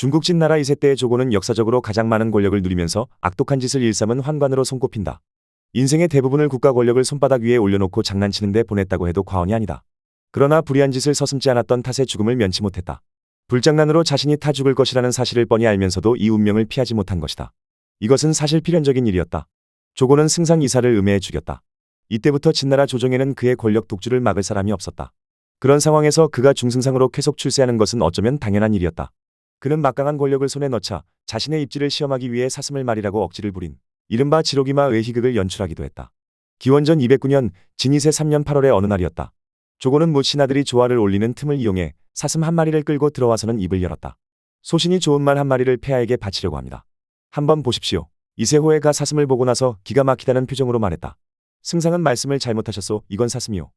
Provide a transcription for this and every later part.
중국 진나라 2세 때의 조고는 역사적으로 가장 많은 권력을 누리면서 악독한 짓을 일삼은 환관으로 손꼽힌다. 인생의 대부분을 국가 권력을 손바닥 위에 올려놓고 장난치는 데 보냈다고 해도 과언이 아니다. 그러나 불의한 짓을 서슴지 않았던 탓에 죽음을 면치 못했다. 불장난으로 자신이 타 죽을 것이라는 사실을 뻔히 알면서도 이 운명을 피하지 못한 것이다. 이것은 사실 필연적인 일이었다. 조고는 승상 이사를 음해해 죽였다. 이때부터 진나라 조정에는 그의 권력 독주를 막을 사람이 없었다. 그런 상황에서 그가 중승상으로 쾌속 출세하는 것은 어쩌면 당연한 일이었다. 그는 막강한 권력을 손에 넣자 자신의 입지를 시험하기 위해 사슴을 말이라고 억지를 부린 이른바 지록이마의 희극을 연출하기도 했다. 기원전 209년 진이세 3년 8월의 어느 날이었다. 조고는 못 신하들이 조화를 올리는 틈을 이용해 사슴 한 마리를 끌고 들어와서는 입을 열었다. 소신이 좋은 말 한 마리를 폐하에게 바치려고 합니다. 한번 보십시오. 이세호의가 사슴을 보고 나서 기가 막히다는 표정으로 말했다. 승상은 말씀을 잘못하셨소. 이건 사슴이요.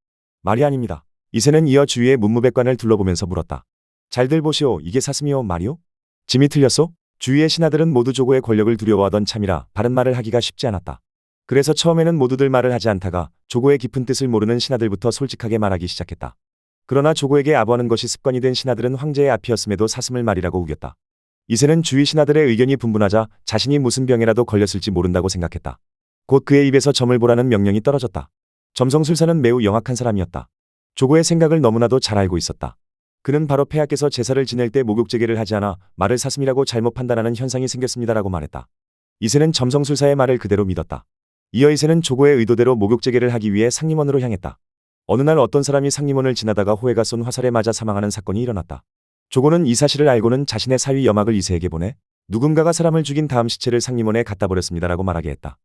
말이 아닙니다. 이세는 이어 주위의 문무백관을 둘러보면서 물었다. 잘들 보시오. 이게 사슴이요 말이요? 짐이 틀렸소? 주위의 신하들은 모두 조고의 권력을 두려워하던 참이라 바른 말을 하기가 쉽지 않았다. 그래서 처음에는 모두들 말을 하지 않다가 조고의 깊은 뜻을 모르는 신하들부터 솔직하게 말하기 시작했다. 그러나 조고에게 아부하는 것이 습관이 된 신하들은 황제의 앞이었음에도 사슴을 말이라고 우겼다. 이세는 주위 신하들의 의견이 분분하자 자신이 무슨 병에라도 걸렸을지 모른다고 생각했다. 곧 그의 입에서 점을 보라는 명령이 떨어졌다. 점성술사는 매우 영악한 사람이었다. 조고의 생각을 너무나도 잘 알고 있었다. 그는 바로 폐하께서 제사를 지낼 때 목욕제계를 하지 않아 말을 사슴이라고 잘못 판단하는 현상이 생겼습니다라고 말했다. 이세는 점성술사의 말을 그대로 믿었다. 이어 이세는 조고의 의도대로 목욕제계를 하기 위해 상림원으로 향했다. 어느 날 어떤 사람이 상림원을 지나다가 호해가 쏜 화살에 맞아 사망하는 사건이 일어났다. 조고는 이 사실을 알고는 자신의 사위 여막을 이세에게 보내 누군가가 사람을 죽인 다음 시체를 상림원에 갖다 버렸습니다라고 말하게 했다.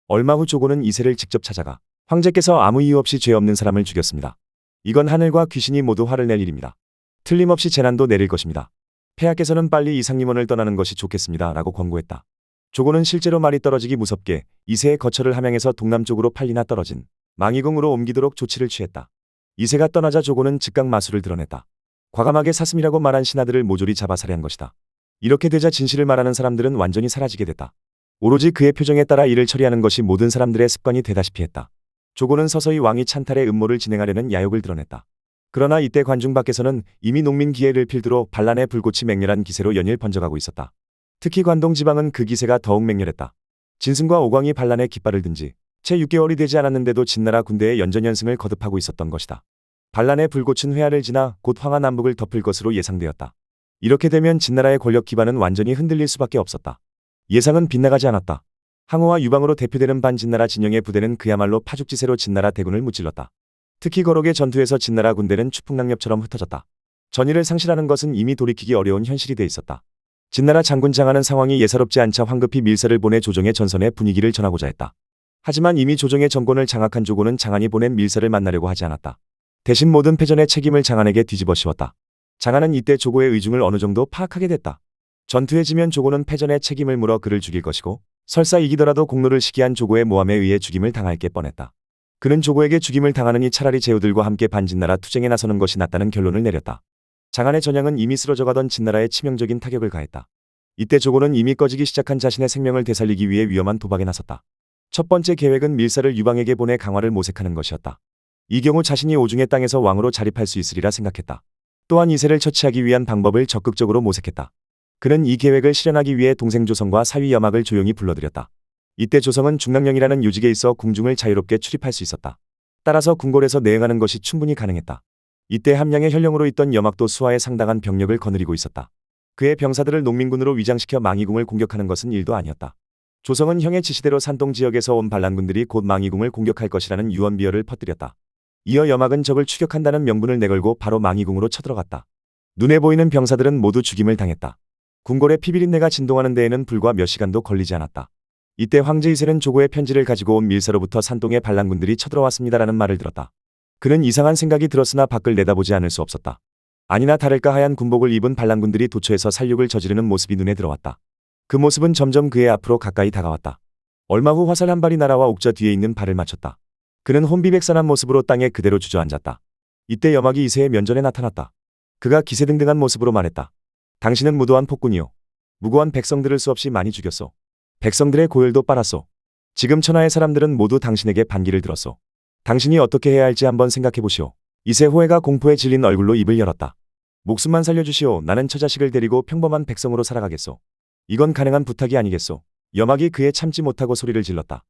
얼마 후 조고는 이세를 직접 찾아가 황제께서 아무 이유 없이 죄 없는 사람을 죽였습니다. 이건 하늘과 귀신이 모두 화를 낼 일입니다. 틀림없이 재난도 내릴 것입니다. 폐하께서는 빨리 이 상림원을 떠나는 것이 좋겠습니다. 라고 권고했다. 조고는 실제로 말이 떨어지기 무섭게 이세의 거처를 함양에서 동남쪽으로 8리나 떨어진 망이궁으로 옮기도록 조치를 취했다. 이세가 떠나자 조고는 즉각 마술을 드러냈다. 과감하게 사슴이라고 말한 신하들을 모조리 잡아 살해한 것이다. 이렇게 되자 진실을 말하는 사람들은 완전히 사라지게 됐다. 오로지 그의 표정에 따라 일을 처리하는 것이 모든 사람들의 습관이 되다시피 했다. 조고는 서서히 왕위 찬탈의 음모를 진행하려는 야욕을 드러냈다. 그러나 이때 관중 밖에서는 이미 농민 기해를 필두로 반란의 불꽃이 맹렬한 기세로 연일 번져가고 있었다. 특히 관동 지방은 그 기세가 더욱 맹렬했다. 진승과 오광이 반란의 깃발을 든 지 채 6개월이 되지 않았는데도 진나라 군대의 연전연승을 거듭하고 있었던 것이다. 반란의 불꽃은 회하를 지나 곧 황하 남북을 덮을 것으로 예상되었다. 이렇게 되면 진나라의 권력 기반은 완전히 흔들릴 수밖에 없었다. 예상은 빗나가지 않았다. 항우와 유방으로 대표되는 반진나라 진영의 부대는 그야말로 파죽지세로 진나라 대군을 무찔렀다. 특히 거록의 전투에서 진나라 군대는 추풍낙엽처럼 흩어졌다. 전의를 상실하는 것은 이미 돌이키기 어려운 현실이 돼 있었다. 진나라 장군 장하는 상황이 예사롭지 않자 황급히 밀사를 보내 조정의 전선에 분위기를 전하고자 했다. 하지만 이미 조정의 정권을 장악한 조고는 장한이 보낸 밀사를 만나려고 하지 않았다. 대신 모든 패전의 책임을 장한에게 뒤집어 씌웠다. 장한은 이때 조고의 의중을 어느 정도 파악하게 됐다. 전투에 지면 조고는 패전의 책임을 물어 그를 죽일 것이고 설사 이기더라도 공로를 시기한 조고의 모함에 의해 죽임을 당할 게 뻔했다. 그는 조고에게 죽임을 당하느니 차라리 제후들과 함께 반진나라 투쟁에 나서는 것이 낫다는 결론을 내렸다. 장한의 전향은 이미 쓰러져가던 진나라에 치명적인 타격을 가했다. 이때 조고는 이미 꺼지기 시작한 자신의 생명을 되살리기 위해 위험한 도박에 나섰다. 첫 번째 계획은 밀사를 유방에게 보내 강화를 모색하는 것이었다. 이 경우 자신이 오중의 땅에서 왕으로 자립할 수 있으리라 생각했다. 또한 이세를 처치하기 위한 방법을 적극적으로 모색했다. 그는 이 계획을 실현하기 위해 동생 조성과 사위 여막을 조용히 불러들였다. 이때 조성은 중랑령이라는 요직에 있어 궁중을 자유롭게 출입할 수 있었다. 따라서 궁궐에서 내응하는 것이 충분히 가능했다. 이때 함양의 현령으로 있던 여막도 수하에 상당한 병력을 거느리고 있었다. 그의 병사들을 농민군으로 위장시켜 망이궁을 공격하는 것은 일도 아니었다. 조성은 형의 지시대로 산동 지역에서 온 반란군들이 곧 망이궁을 공격할 것이라는 유언비어를 퍼뜨렸다. 이어 여막은 적을 추격한다는 명분을 내걸고 바로 망이궁으로 쳐들어갔다. 눈에 보이는 병사들은 모두 죽임을 당했다. 궁궐의 피비린내가 진동하는 데에는 불과 몇 시간도 걸리지 않았다. 이때 황제 이세는 조고의 편지를 가지고 온 밀사로부터 산동의 반란군들이 쳐들어왔습니다라는 말을 들었다. 그는 이상한 생각이 들었으나 밖을 내다보지 않을 수 없었다. 아니나 다를까 하얀 군복을 입은 반란군들이 도처에서 살육을 저지르는 모습이 눈에 들어왔다. 그 모습은 점점 그의 앞으로 가까이 다가왔다. 얼마 후 화살 한 발이 날아와 옥저 뒤에 있는 발을 맞췄다. 그는 혼비백산한 모습으로 땅에 그대로 주저앉았다. 이때 여막이 이세의 면전에 나타났다. 그가 기세등등한 모습으로 말했다. 당신은 무도한 폭군이요. 무고한 백성들을 수없이 많이 죽였소. 백성들의 고열도 빨았소. 지금 천하의 사람들은 모두 당신에게 반기를 들었소. 당신이 어떻게 해야 할지 한번 생각해보시오. 이세 호해가 공포에 질린 얼굴로 입을 열었다. 목숨만 살려주시오. 나는 처자식을 데리고 평범한 백성으로 살아가겠소. 이건 가능한 부탁이 아니겠소. 염학이 그에 참지 못하고 소리를 질렀다.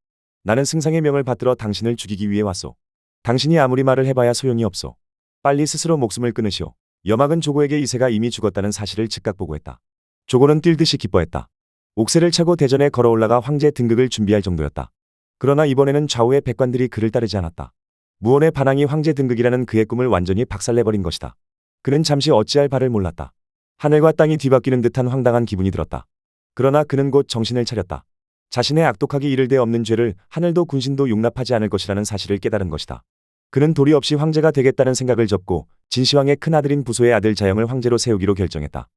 나는 승상의 명을 받들어 당신을 죽이기 위해 왔소. 당신이 아무리 말을 해봐야 소용이 없소. 빨리 스스로 목숨을 끊으시오. 염학은 조고에게 이세가 이미 죽었다는 사실을 즉각 보고했다. 조고는 뛸 듯이 기뻐했다. 옥새를 차고 대전에 걸어 올라가 황제 등극을 준비할 정도였다. 그러나 이번에는 좌우의 백관들이 그를 따르지 않았다. 무언의 반항이 황제 등극이라는 그의 꿈을 완전히 박살내버린 것이다. 그는 잠시 어찌할 바를 몰랐다. 하늘과 땅이 뒤바뀌는 듯한 황당한 기분이 들었다. 그러나 그는 곧 정신을 차렸다. 자신의 악독하기 이를 데 없는 죄를 하늘도 군신도 용납하지 않을 것이라는 사실을 깨달은 것이다. 그는 도리 없이 황제가 되겠다는 생각을 접고 진시황의 큰아들인 부소의 아들 자영을 황제로 세우기로 결정했다.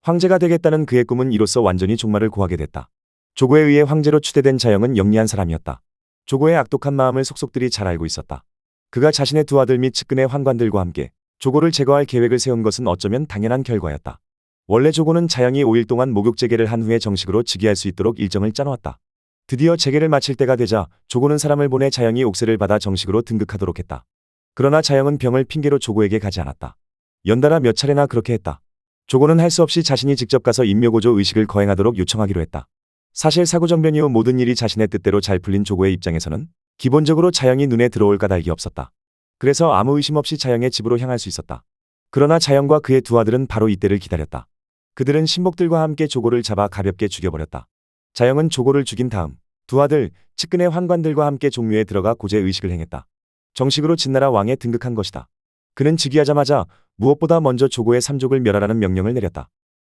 황제가 되겠다는 그의 꿈은 이로써 완전히 종말을 고하게 됐다. 조고에 의해 황제로 추대된 자영은 영리한 사람이었다. 조고의 악독한 마음을 속속들이 잘 알고 있었다. 그가 자신의 두 아들 및 측근의 환관들과 함께 조고를 제거할 계획을 세운 것은 어쩌면 당연한 결과였다. 원래 조고는 자영이 5일 동안 목욕 재개를 한 후에 정식으로 즉위할 수 있도록 일정을 짜놓았다. 드디어 재개를 마칠 때가 되자 조고는 사람을 보내 자영이 옥새를 받아 정식으로 등극하도록 했다. 그러나 자영은 병을 핑계로 조고에게 가지 않았다. 연달아 몇 차례나 그렇게 했다. 조고는 할 수 없이 자신이 직접 가서 임묘고조 의식을 거행하도록 요청하기로 했다. 사실 사구정변 이후 모든 일이 자신의 뜻대로 잘 풀린 조고의 입장에서는 기본적으로 자영이 눈에 들어올 까닭이 없었다. 그래서 아무 의심 없이 자영의 집으로 향할 수 있었다. 그러나 자영과 그의 두 아들은 바로 이때를 기다렸다. 그들은 신복들과 함께 조고를 잡아 가볍게 죽여버렸다. 자영은 조고를 죽인 다음 두 아들, 측근의 환관들과 함께 종묘에 들어가 고제 의식을 행했다. 정식으로 진나라 왕에 등극한 것이다. 그는 즉위하자마자 무엇보다 먼저 조고의 삼족을 멸하라는 명령을 내렸다.